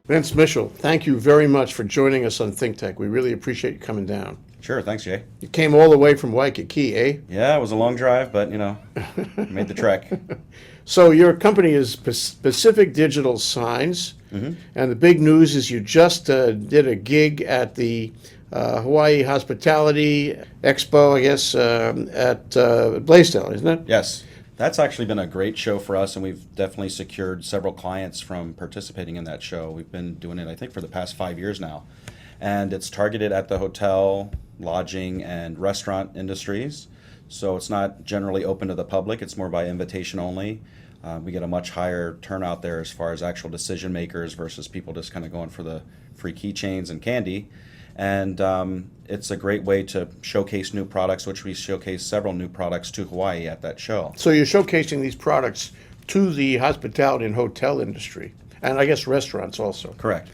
Vince Mitchell, thank you very much for joining us on ThinkTech. We really appreciate you coming down. Sure, thanks, Jay. You came all the way from Waikiki, eh? Yeah, it was a long drive, but made the trek. So your company is Pacific Digital Signs, and the big news is you just did a gig at the Hawaii Hospitality Expo, I guess, at Blaisdell, isn't it? Yes, that's actually been a great show for us, and we've definitely secured several clients from participating in that show. We've been doing it, I think, for the past 5 years now. And it's targeted at the hotel, lodging, and restaurant industries. So it's not generally open to the public. It's more by invitation only. We get a much higher turnout there as far as actual decision makers versus people just kind of going for the free keychains and candy. And it's a great way to showcase new products, which we showcase several new products to Hawaii at that show. So you're showcasing these products to the hospitality and hotel industry, and I guess restaurants also. Correct.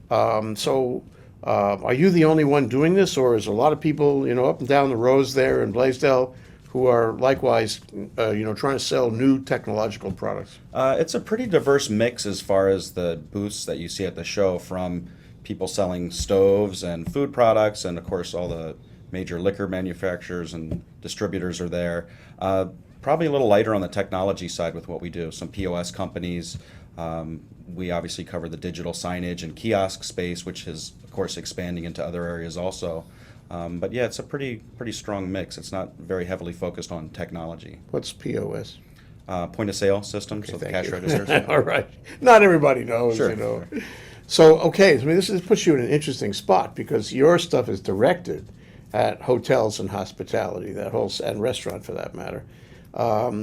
Are you the only one doing this, or is a lot of people, up and down the rows there in Blaisdell who are likewise, trying to sell new technological products? It's a pretty diverse mix as far as the booths that you see at the show, from people selling stoves and food products, and of course all the major liquor manufacturers and distributors are there. Probably a little lighter on the technology side with what we do. Some POS companies. We obviously cover the digital signage and kiosk space, which is, of course, expanding into other areas also. But yeah, it's a pretty strong mix. It's not very heavily focused on technology. What's POS? Point of sale system, Okay, so the thank cash you. registers. All right. Not everybody knows, Sure. So, okay, this puts you in an interesting spot because your stuff is directed at hotels and hospitality, and restaurant for that matter.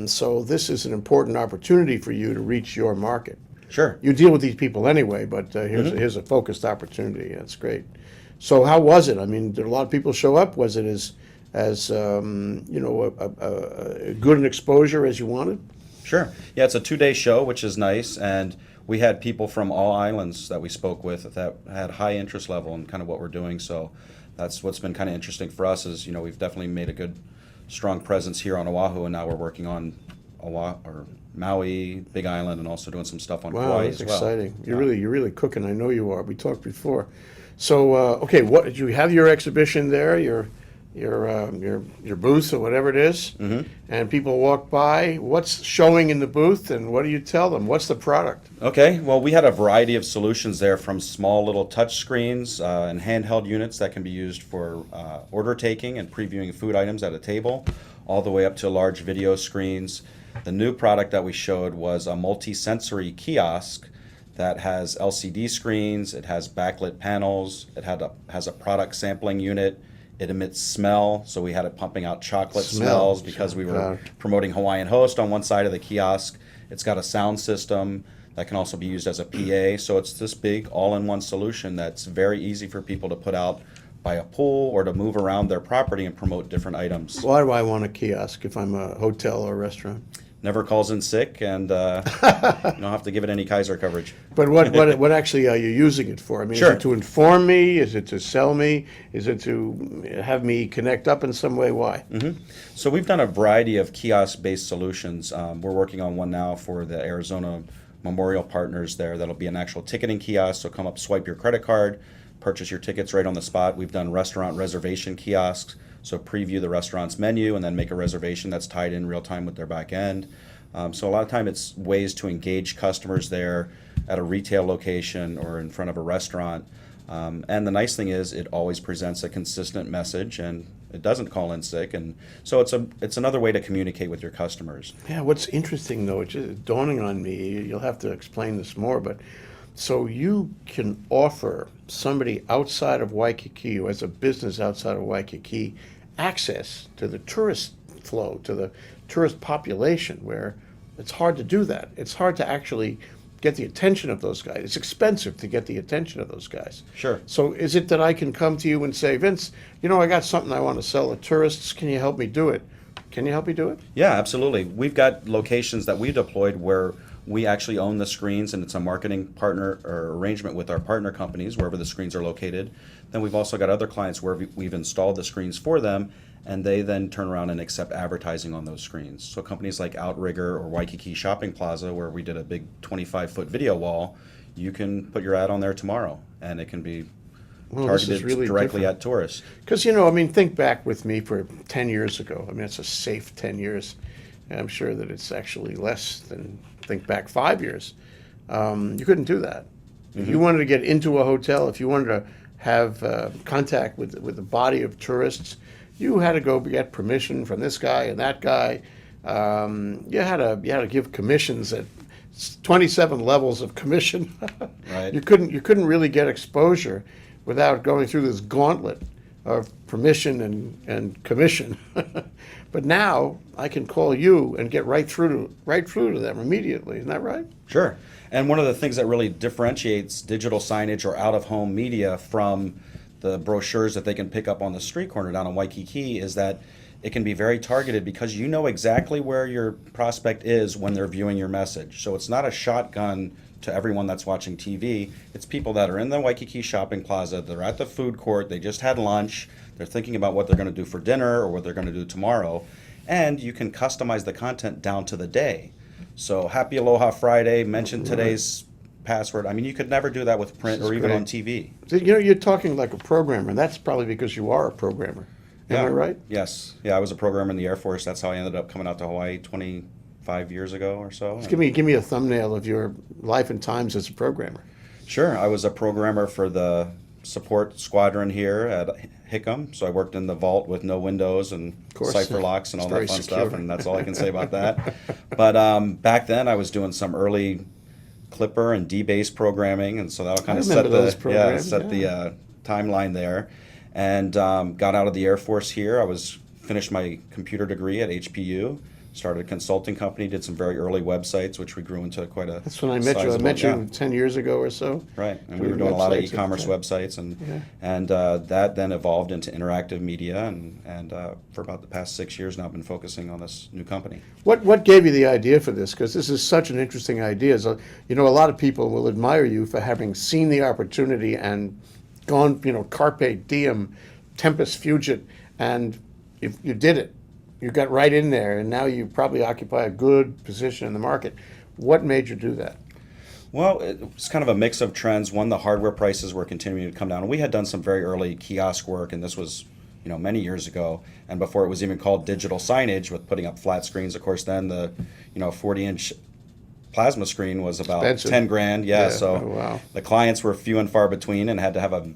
So this is an important opportunity for you to reach your market. Sure. You deal with these people anyway, but here's a focused opportunity. That's great. So how was it? I mean, did a lot of people show up? Was it as a good an exposure as you wanted? Sure. Yeah, it's a 2-day show, which is nice, and we had people from all islands that we spoke with that had high interest level in kind of what we're doing. So that's what's been kind of interesting for us is, we've definitely made a good, strong presence here on Oahu, and now we're working on Maui, Big Island, and also doing some stuff on Hawaii that's as well. exciting. You're really cooking. I know you are. We talked before. So okay, what did you have your exhibition there? Your booth or whatever it is, and people walk by. What's showing in the booth, and what do you tell them? What's the product? Okay, well, we had a variety of solutions there, from small little touch screens and handheld units that can be used for order taking and previewing food items at a table, all the way up to large video screens. The new product that we showed was a multi-sensory kiosk that has LCD screens, it has backlit panels, it has a product sampling unit, it emits smell, so we had it pumping out chocolate smells because we were promoting Hawaiian Host on one side of the kiosk. It's got a sound system that can also be used as a PA, so it's this big all-in-one solution that's very easy for people to put out by a pool or to move around their property and promote different items. Why do I want a kiosk if I'm a hotel or a restaurant? Never calls in sick, and you don't have to give it any Kaiser coverage. But what actually are you using it for? I mean, Sure. Is it to inform me? Is it to sell me? Is it to have me connect up in some way? Why? So we've done a variety of kiosk-based solutions. We're working on one now for the Arizona Memorial partners there. That'll be an actual ticketing kiosk, so come up, swipe your credit card, purchase your tickets right on the spot. We've done restaurant reservation kiosks, so preview the restaurant's menu and then make a reservation that's tied in real time with their back end. So a lot of time it's ways to engage customers there at a retail location or in front of a restaurant. And the nice thing is it always presents a consistent message, and it doesn't call in sick. And so it's another way to communicate with your customers. Yeah, what's interesting though, it's just dawning on me, you'll have to explain this more, but so you can offer somebody outside of Waikiki who has a business outside of Waikiki access to the tourist flow, to the tourist population, where it's hard to do that. It's hard to actually get the attention of those guys. It's expensive to get the attention of those guys. Sure. So is it that I can come to you and say, Vince, I got something I want to sell to tourists. Can you help me do it? Can you help me do it? Yeah, absolutely. We've got locations that we deployed where we actually own the screens, and it's a marketing partner or arrangement with our partner companies wherever the screens are located. Then we've also got other clients where we've installed the screens for them, and they then turn around and accept advertising on those screens. So companies like Outrigger or Waikiki Shopping Plaza, where we did a big 25-foot video wall, you can put your ad on there tomorrow, and it can be Well, this is targeted really directly different. at tourists. Because, you know, I mean, think back with me for 10 years ago. I mean, it's a safe 10 years. And I'm sure that it's actually less than think back 5 years. You couldn't do that. If you wanted to get into a hotel, if you wanted to have contact with a body of tourists, you had to go get permission from this guy and that guy. You had to give commissions at 27 levels of commission. Right. You couldn't really get exposure without going through this gauntlet of permission and commission. But now I can call you and get right through to them immediately. Isn't that right? Sure. And one of the things that really differentiates digital signage or out-of-home media from the brochures that they can pick up on the street corner down in Waikiki is that it can be very targeted because you know exactly where your prospect is when they're viewing your message. So it's not a shotgun to everyone that's watching TV. It's people that are in the Waikiki shopping plaza, they're at the food court, they just had lunch, they're thinking about what they're going to do for dinner or what they're going to do tomorrow. And you can customize the content down to the day. So Happy Aloha Friday, mention today's password. I mean, you could never do that with print This is or even great. on TV. So, you know, you're talking like a programmer, and that's probably because you are a programmer. Am I right? Yes. Yeah, I was a programmer in the Air Force. That's how I ended up coming out to Hawaii 25 years ago or so. Just give me a thumbnail of your life and times as a programmer. Sure. I was a programmer for the support squadron here at Hickam. So I worked in the vault with no windows and course. cipher locks and all It's that very fun secure. stuff. And that's all I can say about that. But back then I was doing some early Clipper and D-Base programming. And so that'll kind of remember set those the programs, the timeline there. And got out of the Air Force here. I finished my computer degree at HPU. Started a consulting company, did some very early websites, which we grew into quite a That's when I met you. I sizable- met you yeah. 10 years ago or so. Right, and we Doing were doing a lot of websites at the e-commerce time. websites, and that then evolved into interactive media, and for about the past 6 years now, I've been focusing on this new company. What gave you the idea for this? Because this is such an interesting idea. So, you know, a lot of people will admire you for having seen the opportunity and gone, you know, carpe diem, tempus fugit, and you did it. You got right in there, and now you probably occupy a good position in the market. What made you do that? Well, it was kind of a mix of trends. One, the hardware prices were continuing to come down. And we had done some very early kiosk work, and this was, you know, many years ago. And before it was even called digital signage, with putting up flat screens. Of course, then the, 40-inch plasma screen was about Expensive. 10 grand. Yeah, so Oh, wow. the clients were few and far between and had to have a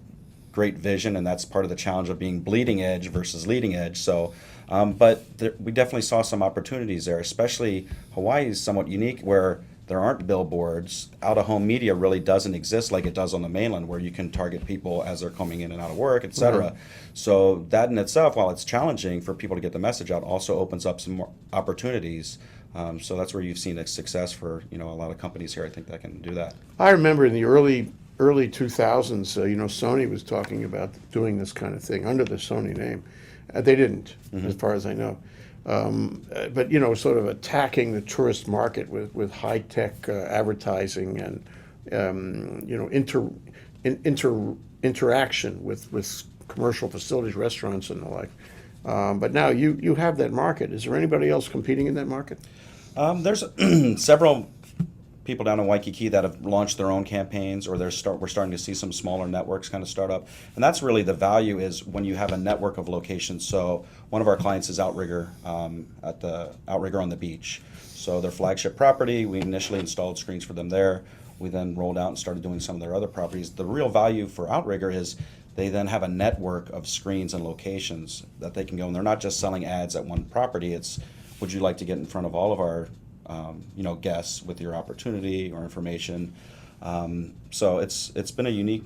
great vision, and that's part of the challenge of being bleeding edge versus leading edge. So, we definitely saw some opportunities there, especially Hawaii is somewhat unique where there aren't billboards. Out-of-home media really doesn't exist like it does on the mainland, where you can target people as they're coming in and out of work, et cetera. So that in itself, while it's challenging for people to get the message out, also opens up some more opportunities. So that's where you've seen a success for a lot of companies here, I think, that can do that. I remember in the early 2000s, Sony was talking about doing this kind of thing under the Sony name. They didn't, as far as I know. But, sort of attacking the tourist market with high-tech advertising and, interaction with commercial facilities, restaurants, and the like. But now you have that market. Is there anybody else competing in that market? There's several people down in Waikiki that have launched their own campaigns, or we're starting to see some smaller networks kind of start up. And that's really the value, is when you have a network of locations. So one of our clients is Outrigger, at the Outrigger on the beach. So their flagship property, we initially installed screens for them there. We then rolled out and started doing some of their other properties. The real value for Outrigger is they then have a network of screens and locations that they can go, and they're not just selling ads at one property. It's, would you like to get in front of all of our guests with your opportunity or information? So it's been a unique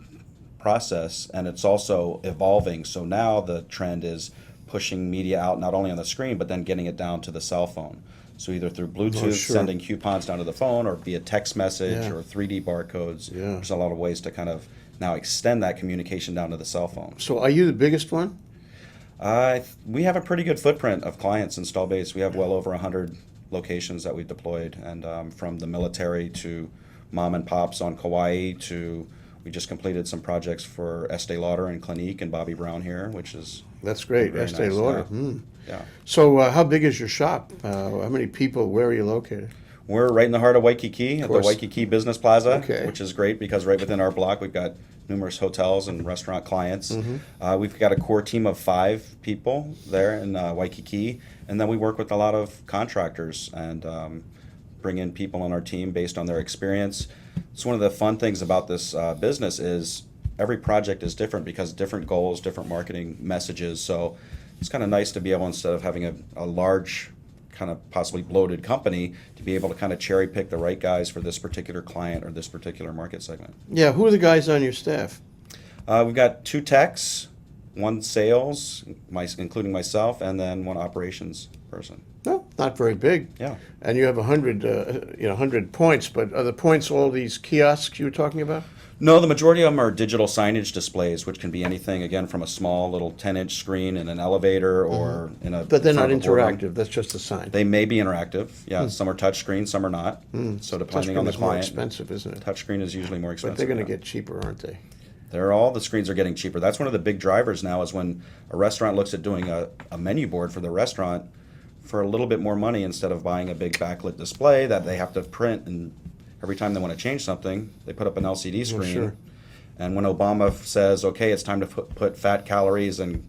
process, and it's also evolving. So now the trend is pushing media out not only on the screen, but then getting it down to the cell phone. So either through Bluetooth, sure. sending coupons down to the phone, or via text message, Yeah. or 3D barcodes. Yeah. There's a lot of ways to kind of now extend that communication down to the cell phone. So are you the biggest one? We have a pretty good footprint of clients install base. We have well over 100 locations that we deployed, and from the military to mom and pops on Kauai to, we just completed some projects for Estee Lauder and Clinique and Bobby Brown here, which is That's great. very Estee nice, Lauder. yeah. Yeah. So how big is your shop? How many people? Where are you located? We're right in the heart of Waikiki at the course. Waikiki Business Plaza, Okay. which is great because right within our block we've got numerous hotels and restaurant clients. We've got a core team of 5 people there in Waikiki, and then we work with a lot of contractors and bring in people on our team based on their experience. It's one of the fun things about this business is every project is different because different goals, different marketing messages. So it's kind of nice to be able, instead of having a large kind of possibly bloated company, to be able to kind of cherry pick the right guys for this particular client or this particular market segment. Yeah, who are the guys on your staff? We've got 2 techs, 1 sales, including myself, and then 1 operations person. No, not very big. Yeah. And you have 100 points, but are the points all these kiosks you were talking about? No, the majority of them are digital signage displays, which can be anything, again, from a small little 10-inch screen in an elevator or in a... But they're in not front of a boardroom. interactive. That's just a sign. They may be interactive. Yeah, some are touchscreen, some are not. So depending on Touchscreen the is more client, expensive, isn't it? touchscreen is usually more expensive. But they're going to yeah. get cheaper, aren't they? All the screens are getting cheaper. That's one of the big drivers now is when a restaurant looks at doing a menu board for the restaurant for a little bit more money instead of buying a big backlit display that they have to print, and every time they want to change something, they put up an LCD screen. sure. And when Obama says, okay, it's time to put fat calories and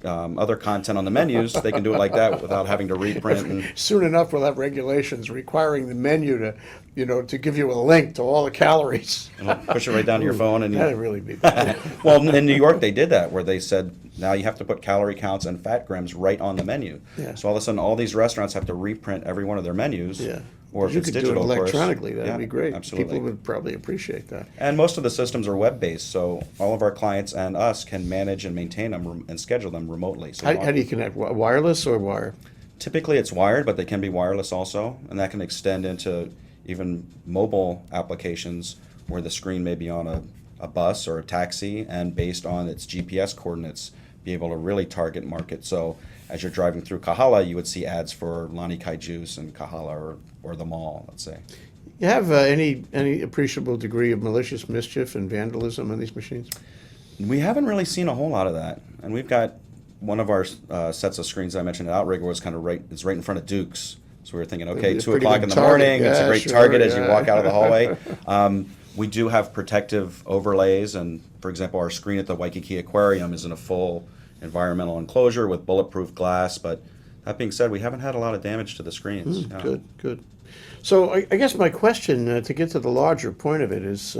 other content on the menus, they can do it like that without having to reprint. And, Soon enough, we'll have regulations requiring the menu to give you a link to all the calories. push it right down to your phone. And That'd really be bad. well, in New York, they did that where they said now you have to put calorie counts and fat grams right on the menu. Yeah. So all of a sudden, all these restaurants have to reprint every one of their menus. Yeah. Or if you it's could digital, do it of course. electronically. That'd Yeah, be great. Absolutely. People would probably appreciate that. And most of the systems are web-based, so all of our clients and us can manage and maintain them and schedule them remotely. So How do you connect? Wireless or wire? typically it's wired, but they can be wireless also, and that can extend into even mobile applications where the screen may be on a bus or a taxi, and based on its GPS coordinates, be able to really target market. So as you're driving through Kahala, you would see ads for Lani Kai Juice and Kahala or the mall, let's say. You have any appreciable degree of malicious mischief and vandalism on these machines? We haven't really seen a whole lot of that, and we've got one of our sets of screens I mentioned at Outrigger was kind of right in front of Duke's. So we were thinking, okay, It's a 2 pretty o'clock good in the target. morning, it's a Yeah, great sure, target as you yeah. walk out of the hallway. We do have protective overlays, and for example, our screen at the Waikiki Aquarium is in a full environmental enclosure with bulletproof glass, but that being said, we haven't had a lot of damage to the screens. Yeah. Good. So I guess my question, to get to the larger point of it, is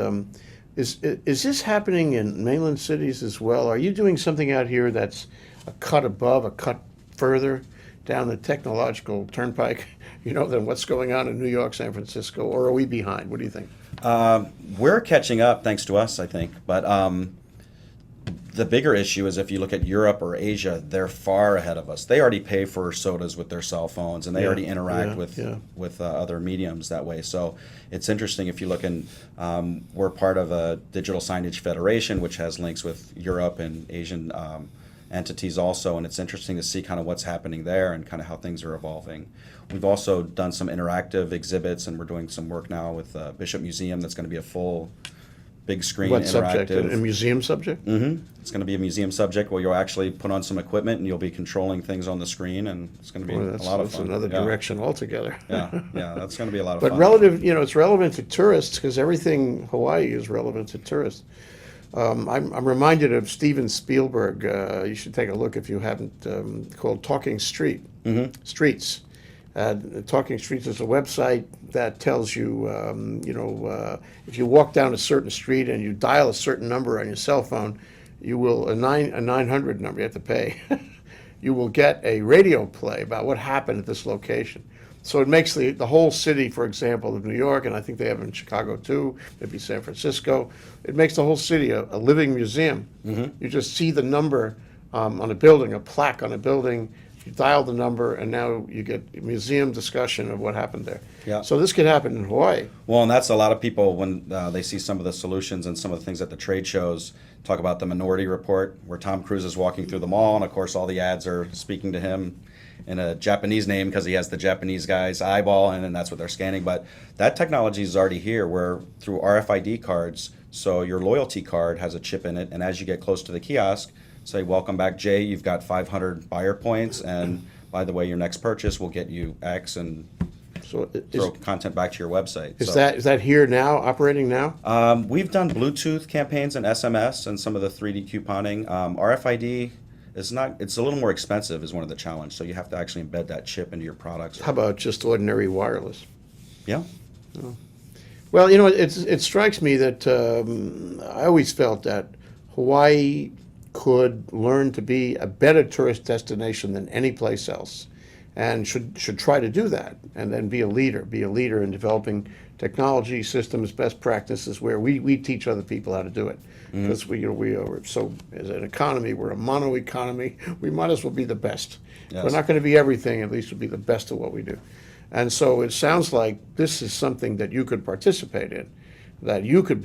this happening in mainland cities as well? Are you doing something out here that's a cut above, a cut further down the technological turnpike, than what's going on in New York, San Francisco, or are we behind? What do you think? We're catching up, thanks to us, I think. But the bigger issue is if you look at Europe or Asia, they're far ahead of us. They already pay for sodas with their cell phones, and they already interact with other mediums that way. So it's interesting if you look in, we're part of a digital signage federation, which has links with Europe and Asian entities also, and it's interesting to see kind of what's happening there and kind of how things are evolving. We've also done some interactive exhibits, and we're doing some work now with Bishop Museum that's going to be a full big screen What interactive. subject? A museum subject? Mm-hmm. It's going to be a museum subject where you'll actually put on some equipment and you'll be controlling things on the screen, and it's going to be Boy, a lot of that's fun. another Yeah. direction altogether. Yeah, that's going to be a lot of But fun. relative, it's relevant to tourists because everything Hawaii is relevant to tourists. I'm reminded of Steven Spielberg. You should take a look if you haven't. Called Talking Streets. Talking Streets is a website that tells you, if you walk down a certain street and you dial a certain number on your cell phone, you will a 900 number you have to pay. You will get a radio play about what happened at this location. So it makes the whole city, for example, of New York, and I think they have in Chicago too, maybe San Francisco, it makes the whole city a living museum. Mm-hmm. You just see the number on a building, a plaque on a building, you dial the number, and now you get a museum discussion of what happened there. Yeah. So this could happen in Hawaii. Well, and that's a lot of people when they see some of the solutions and some of the things at the trade shows talk about the Minority Report, where Tom Cruise is walking through the mall, and of course all the ads are speaking to him in a Japanese name because he has the Japanese guy's eyeball, and that's what they're scanning. But that technology is already here, where through RFID cards, so your loyalty card has a chip in it, and as you get close to the kiosk, say, "Welcome back, Jay, you've got 500 buyer points, and by the way, your next purchase will get you X," and So throw content back to your website. is that here now, operating now? We've done Bluetooth campaigns and SMS and some of the 3D couponing. RFID is not, it's a little more expensive is one of the challenge. So you have to actually embed that chip into your products. How about just ordinary wireless? Yeah. Well, it strikes me that I always felt that Hawaii could learn to be a better tourist destination than any place else, and should try to do that, and then be a leader in developing technology systems, best practices, where we teach other people how to do it. Because we are so, as an economy, we're a mono economy. We might as well be the best. Yes. We're not going to be everything. At least we'll be the best at what we do. And so it sounds like this is something that you could participate in, that you could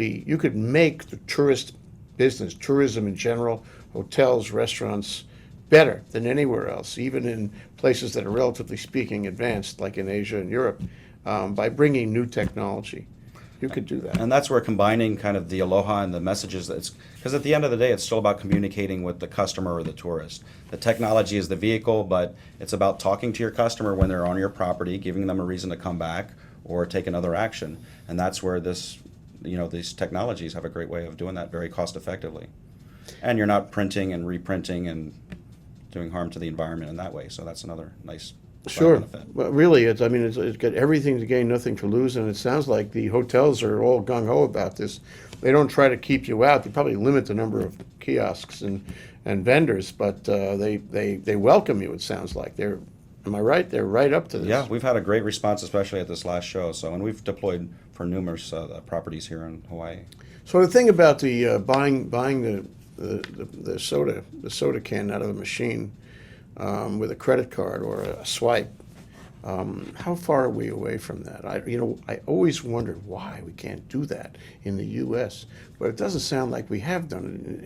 make the tourist business, tourism in general, hotels, restaurants, better than anywhere else, even in places that are relatively speaking advanced, like in Asia and Europe, by bringing new technology. You could do that. And that's where combining kind of the aloha and the messages, because at the end of the day, it's still about communicating with the customer or the tourist. The technology is the vehicle, but it's about talking to your customer when they're on your property, giving them a reason to come back or take another action. And that's where these technologies have a great way of doing that very cost effectively. And you're not printing and reprinting and doing harm to the environment in that way. So that's another nice Sure. benefit. Well, really, it's got everything to gain, nothing to lose, and it sounds like the hotels are all gung-ho about this. They don't try to keep you out. They probably limit the number of kiosks and vendors, but they welcome you, it sounds like. Am I right? They're right up to this. Yeah, we've had a great response, especially at this last show. So, and we've deployed for numerous properties here in Hawaii. So the thing about the buying the soda can out of the machine with a credit card or a swipe, how far are we away from that? I always wondered why we can't do that in the U.S., but it doesn't sound like we have done it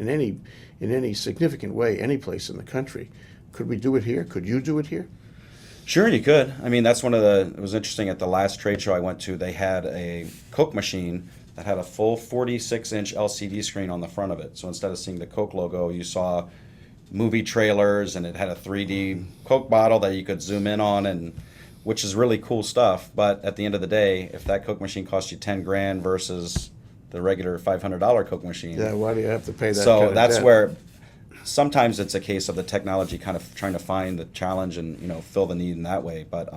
in any significant way any place in the country. Could we do it here? Could you do it here? Sure, you could. I mean, that's it was interesting at the last trade show I went to, they had a Coke machine that had a full 46-inch LCD screen on the front of it. So instead of seeing the Coke logo, you saw movie trailers, and it had a 3D Coke bottle that you could zoom in on, and which is really cool stuff. But at the end of the day, if that Coke machine cost you 10 grand versus the regular $500 Coke machine. Yeah, why do you have to pay that? So kind of that's debt? where sometimes it's a case of the technology kind of trying to find the challenge and fill the need in that way. But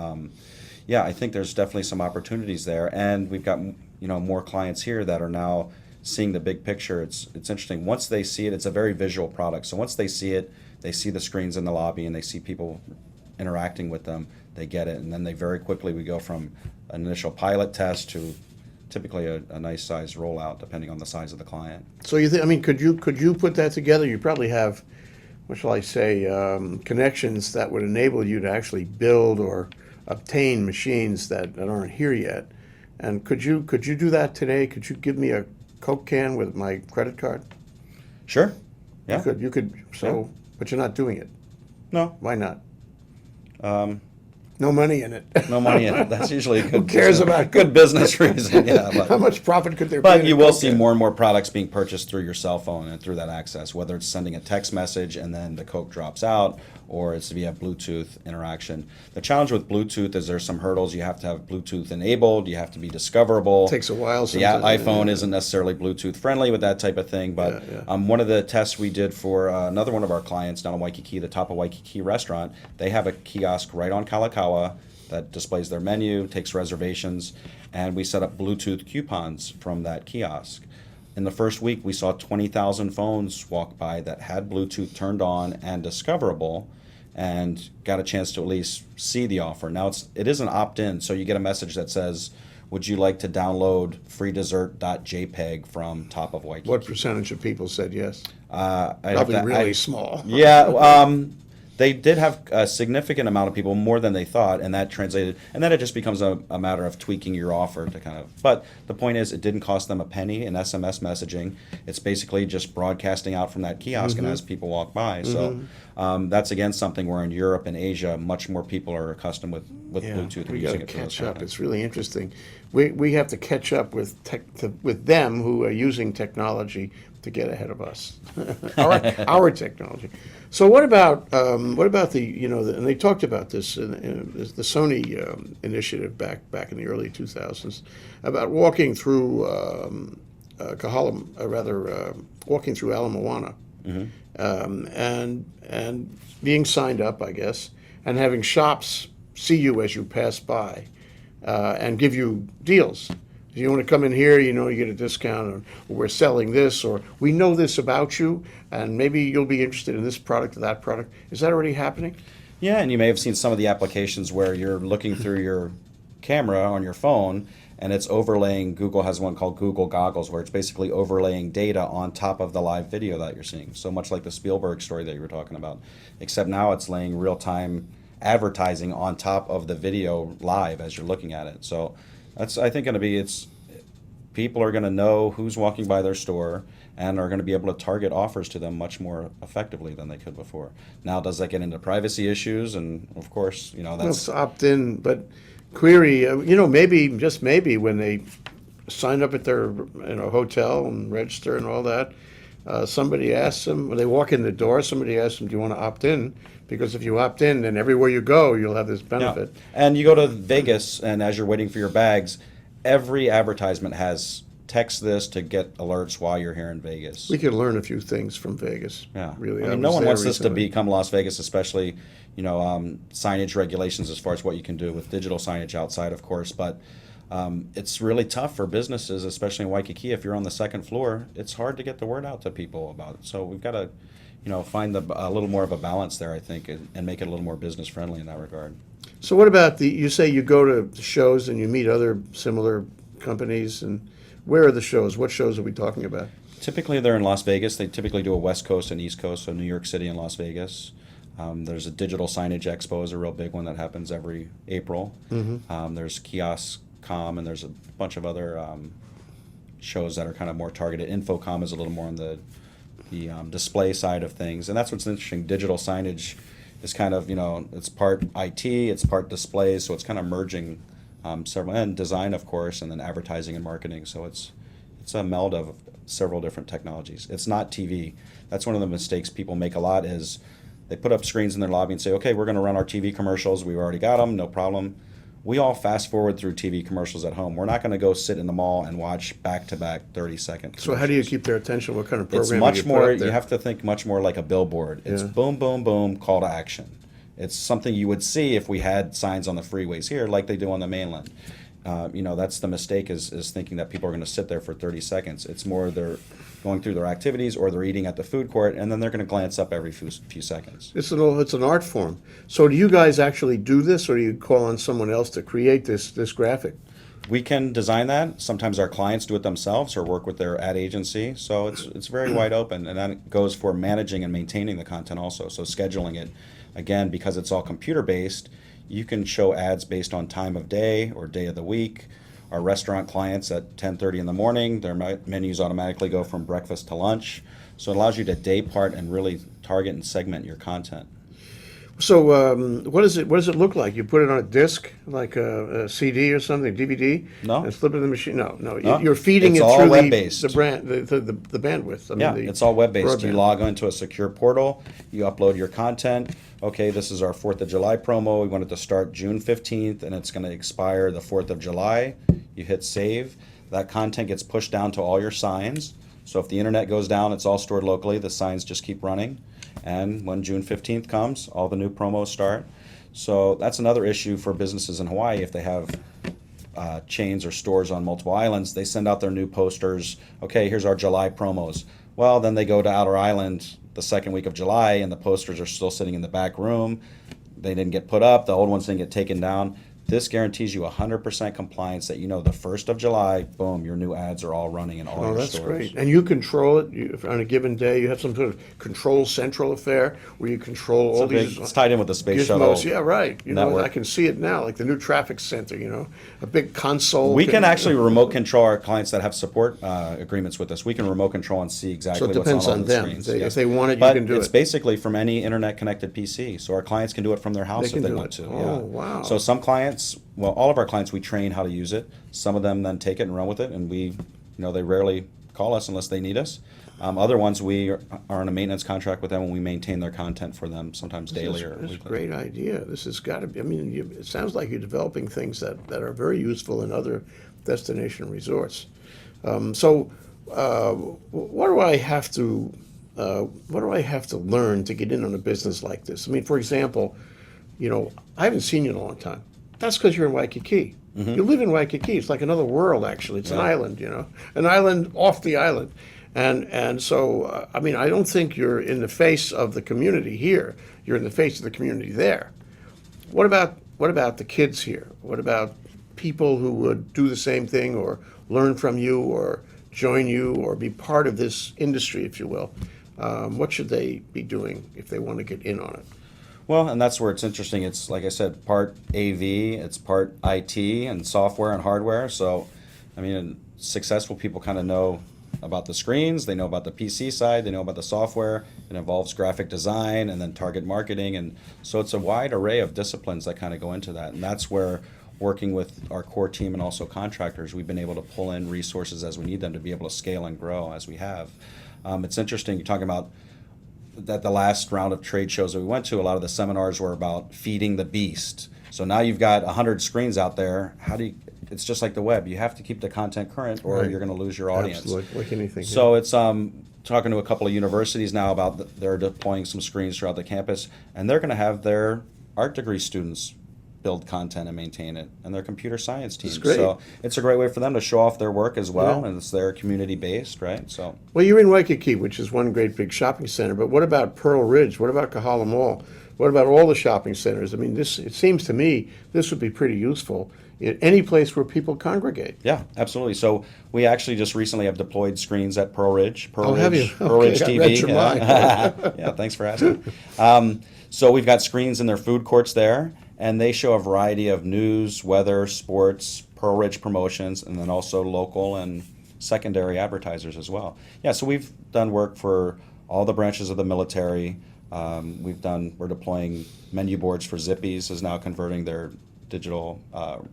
yeah, I think there's definitely some opportunities there, and we've got more clients here that are now seeing the big picture. It's interesting. Once they see it, it's a very visual product. So once they see it, they see the screens in the lobby and they see people interacting with them, they get it, and then we go from an initial pilot test to typically a nice size rollout depending on the size of the client. So you think? Could you put that together? You probably have, what shall I say, connections that would enable you to actually build or obtain machines that aren't here yet. And could you do that today? Could you give me a Coke can with my credit card? Sure. Yeah. You could. So, Yeah. But you're not doing it. No. Why not? No money in it. No money in it. That's usually a good. Who cares about good business reason? Yeah. How much profit could there be? But in you a will Coke see can? more and more products being purchased through your cell phone and through that access, whether it's sending a text message and then the Coke drops out, or it's via Bluetooth interaction. The challenge with Bluetooth is there's some hurdles. You have to have Bluetooth enabled. You have to be discoverable. It takes a while. The iPhone isn't necessarily Bluetooth friendly with that type of thing. But one of the tests we did for another one of our clients down in Waikiki, the Top of Waikiki restaurant, they have a kiosk right on Kalakaua that displays their menu, takes reservations, and we set up Bluetooth coupons from that kiosk. In the first week, we saw 20,000 phones walk by that had Bluetooth turned on and discoverable, and got a chance to at least see the offer. Now it is an opt-in, so you get a message that says, would you like to download freedessert.jpg from Top of Waikiki? What percentage of people said yes? Probably really small. Yeah, they did have a significant amount of people, more than they thought, and that translated. And then it just becomes a matter of tweaking your offer to kind of. But the point is, it didn't cost them a penny in SMS messaging. It's basically just broadcasting out from that kiosk, and as people walk by. So that's again something where in Europe and Asia, much more people are accustomed with Bluetooth and we using got it to for those catch up. products. It's really interesting. we have to catch up with with them who are using technology to get ahead of us, our technology. So what about the and they talked about this in the Sony initiative back in the early 2000s about walking through Kahala, walking through Ala Moana, and being signed up, I guess, and having shops see you as you pass by, and give you deals. If you want to come in here, you get a discount, or we're selling this, or we know this about you, and maybe you'll be interested in this product or that product. Is that already happening? Yeah, and you may have seen some of the applications where you're looking through your camera on your phone and it's overlaying. Google has one called Google Goggles, where it's basically overlaying data on top of the live video that you're seeing. So much like the Spielberg story that you were talking about, except now it's laying real-time advertising on top of the video live as you're looking at it. So that's, I think, going to be, people are going to know who's walking by their store and are going to be able to target offers to them much more effectively than they could before. Now, does that get into privacy issues? And of course, that's Let's opt in, but query, maybe, just maybe, when they sign up at their hotel and register and all that, somebody asks them, when they walk in the door, somebody asks them, do you want to opt in? Because if you opt in, then everywhere you go, you'll have this benefit. Yeah. And you go to Vegas, and as you're waiting for your bags, every advertisement has text this to get alerts while you're here in Vegas. We could learn a few things from Vegas. Yeah, really. I mean, no one wants this to become Las Vegas, especially signage regulations as far as what you can do with digital signage outside, of course. But it's really tough for businesses, especially in Waikiki. If you're on the second floor, it's hard to get the word out to people about it. So we've got to, find a little more of a balance there, I think, and make it a little more business friendly in that regard. So what about you say you go to shows and you meet other similar companies, and where are the shows? What shows are we talking about? Typically, they're in Las Vegas. They typically do a West Coast and East Coast, so New York City and Las Vegas. There's a Digital Signage Expo, is a real big one that happens every April. There's Kiosk.com, and there's a bunch of other shows that are kind of more targeted. Infocom is a little more on the display side of things, and that's what's interesting. Digital signage is kind of, it's part IT, it's part display, so it's kind of merging several, and design, of course, and then advertising and marketing. So it's a meld of several different technologies. It's not TV. That's one of the mistakes people make a lot, is they put up screens in their lobby and say, okay, we're going to run our TV commercials. We've already got them, no problem. We all fast forward through TV commercials at home. We're not going to go sit in the mall and watch back-to-back 30-second. So how do you keep their attention? What kind of It's programming much you put more, up there? you have to think much more like a billboard. It's boom, boom, boom, call to action. It's something you would see if we had signs on the freeways here like they do on the mainland. That's the mistake, is thinking that people are going to sit there for 30 seconds. It's more they're going through their activities, or they're eating at the food court, and then they're going to glance up every few seconds. It's an art form. So do you guys actually do this, or do you call on someone else to create this graphic? We can design that. Sometimes our clients do it themselves or work with their ad agency. So it's very wide open, and that goes for managing and maintaining the content also. So scheduling it, again, because it's all computer-based, you can show ads based on time of day or day of the week. Our restaurant clients at 10:30 in the morning, their menus automatically go from breakfast to lunch. So it allows you to day part and really target and segment your content. So what does it look like? You put it on a disc, like a CD or something, DVD? No. And slip it in the machine? No. No. You're feeding It's it all through web-based. the bandwidth. It's all web-based. You broadband. log into a secure portal, you upload your content. Okay, this is our 4th of July promo. We want it to start June 15th, and it's going to expire the 4th of July. You hit save. That content gets pushed down to all your signs. So if the internet goes down, it's all stored locally. The signs just keep running. And when June 15th comes, all the new promos start. So that's another issue for businesses in Hawaii. If they have chains or stores on multiple islands, they send out their new posters. Okay, here's our July promos. Well, then they go to Outer Island the second week of July, and the posters are still sitting in the back room. They didn't get put up. The old ones didn't get taken down. This guarantees you 100% compliance that the 1st of July, boom, your new ads are all running in all your that's stores. great. And you control it on a given day. You have some sort of control central affair where you control all these. It's tied in with the space gizmos. shuttle. Yeah, right. network. I can see it now, like the new traffic center. A big console. We can actually remote control our clients that have support agreements with us. We can remote control and see exactly So it what's depends on all on the them. screens. If they want it, but you can do it's it. basically from any internet connected PC. So our clients can do it from their house They if can they do want it. to. Oh, yeah. wow. So some clients, clients, well, all of our clients, we train how to use it. Some of them then take it and run with it, and they rarely call us unless they need us. Other ones, we are on a maintenance contract with them, and we maintain their content for them, sometimes daily or That's a weekly. great idea. This has got to be, I mean, it sounds like you're developing things that are very useful in other destination resorts. What do I have to, learn to get in on a business like this? I mean, for example, I haven't seen you in a long time. That's because you're in Waikiki. You live in Waikiki. It's like another world, actually. It's an island, an island off the island. And so, I mean, I don't think you're in the face of the community here. You're in the face of the community there. What about the kids here? What about people who would do the same thing or learn from you or join you or be part of this industry, if you will? What should they be doing if they want to get in on it? Well, and that's where it's interesting. It's, like I said, part AV, it's part IT and software and hardware. So, I mean, successful people kind of know about the screens, they know about the PC side, they know about the software. It involves graphic design and then target marketing. And so it's a wide array of disciplines that kind of go into that. And that's where, working with our core team and also contractors, we've been able to pull in resources as we need them to be able to scale and grow as we have. It's interesting, you're talking about that the last round of trade shows that we went to, a lot of the seminars were about feeding the beast. So now you've got 100 screens out there. It's just like the web. You have to keep the content current or Right. you're going to lose your audience. Absolutely, like anything. So it's talking to a couple of universities now about they're deploying some screens throughout the campus, and they're going to have their art degree students build content and maintain it, and their computer science teams. great. So it's a great way for them to show off their work as well, Yeah. and it's their community based, right? So Well, you're in Waikiki, which is one great big shopping center, but what about Pearl Ridge? What about Kahala Mall? What about all the shopping centers? I mean, it seems to me this would be pretty useful in any place where people congregate. yeah, absolutely. So we actually just recently have deployed screens at Pearl Ridge. Oh, have you? Pearl Ridge Okay, I TV. read your Yeah. Yeah, thanks for asking. So we've got screens in their food courts there, and they show a variety of news, weather, sports, Pearl Ridge promotions, and then also local and secondary advertisers as well. Yeah, so we've done work for all the branches of the military. We're deploying menu boards for Zippies, is now converting their digital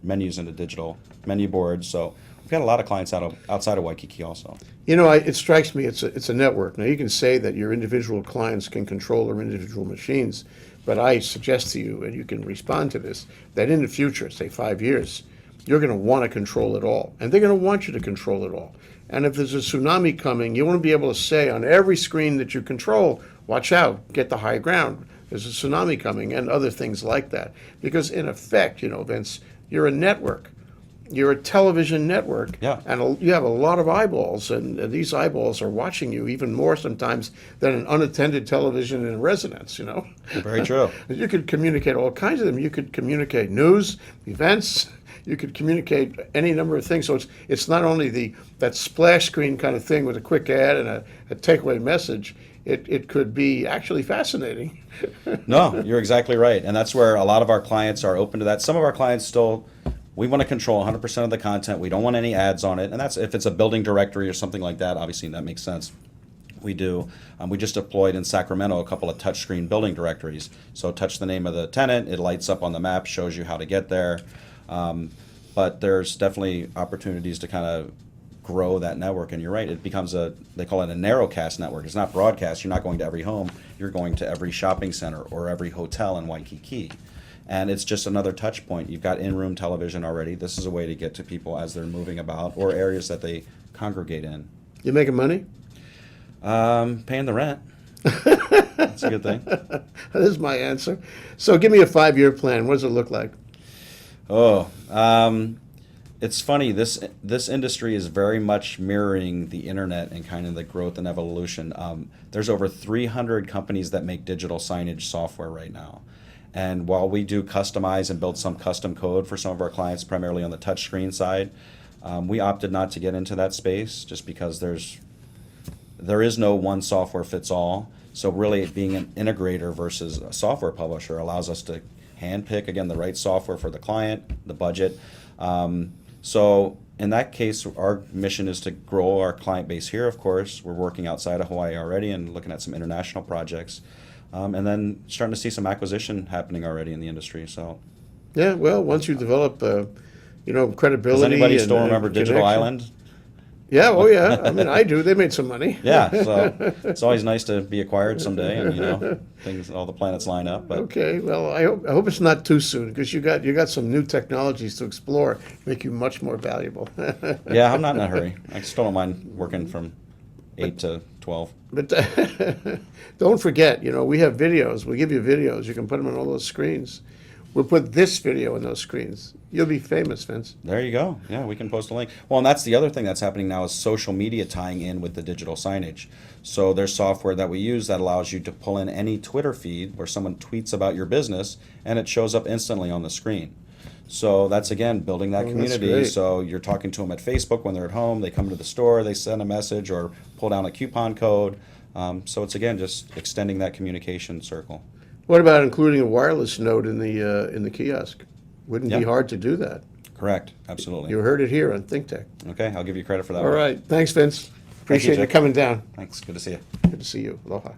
menus into digital menu boards. So we've got a lot of clients outside of Waikiki also. It strikes me it's a network. Now, you can say that your individual clients can control their individual machines, but I suggest to you, and you can respond to this, that in the future, say 5 years, you're going to want to control it all, and they're going to want you to control it all. And if there's a tsunami coming, you want to be able to say on every screen that you control, watch out, get the high ground. There's a tsunami coming, and other things like that. Because in effect, Vince, you're a network. You're a television network, Yeah. and you have a lot of eyeballs, and these eyeballs are watching you even more sometimes than an unattended television in residence, Very true. You could communicate all kinds of them. You could communicate news, events. You could communicate any number of things. So it's not only that splash screen kind of thing with a quick ad and a takeaway message. It could be actually fascinating. No, you're exactly right. And that's where a lot of our clients are open to that. Some of our clients still, we want to control 100% of the content. We don't want any ads on it. And that's if it's a building directory or something like that, obviously that makes sense. We do. We just deployed in Sacramento a couple of touchscreen building directories. So touch the name of the tenant, it lights up on the map, shows you how to get there. But there's definitely opportunities to kind of grow that network. And you're right, it becomes they call it a narrowcast network. It's not broadcast. You're not going to every home. You're going to every shopping center or every hotel in Waikiki. And it's just another touch point. You've got in-room television already. This is a way to get to people as they're moving about or areas that they congregate in. You making money? Paying the rent. That's a good thing. That is my answer. So give me a 5-year plan. What does it look like? Oh, it's funny. This industry is very much mirroring the internet and kind of the growth and evolution. There's over 300 companies that make digital signage software right now. And while we do customize and build some custom code for some of our clients, primarily on the touchscreen side, we opted not to get into that space just because there is no one software fits all. So really being an integrator versus a software publisher allows us to handpick, again, the right software for the client, the budget. So in that case, our mission is to grow our client base here, of course. We're working outside of Hawaii already and looking at some international projects. And then starting to see some acquisition happening already in the industry. So Yeah, well, once you develop, credibility. Does anybody and, still remember Digital connection. Island? Yeah, oh yeah. I mean, I do. They made some money. Yeah, so it's always nice to be acquired someday, and things, all the planets line up. But Okay, well, I hope it's not too soon because you got some new technologies to explore, make you much more valuable. yeah, I'm not in a hurry. I still don't mind working from 8 to 12. But don't forget, we have videos. We give you videos. You can put them on all those screens. We'll put this video on those screens. You'll be famous, Vince. There you go. Yeah, we can post a link. Well, and that's the other thing that's happening now is social media tying in with the digital signage. So there's software that we use that allows you to pull in any Twitter feed where someone tweets about your business, and it shows up instantly on the screen. So that's, again, building that Oh, that's community. great. So you're talking to them at Facebook when they're at home. They come to the store, they send a message or pull down a coupon code. So it's, again, just extending that communication circle. What about including a wireless node in the kiosk? Wouldn't be Yeah. hard to do that. Correct. Absolutely. You heard it here on ThinkTech. Okay, I'll give you credit for that All one. right. Thanks, Vince. Appreciate you Jay. coming down. Thanks. Good to see you. Good to see you. Aloha.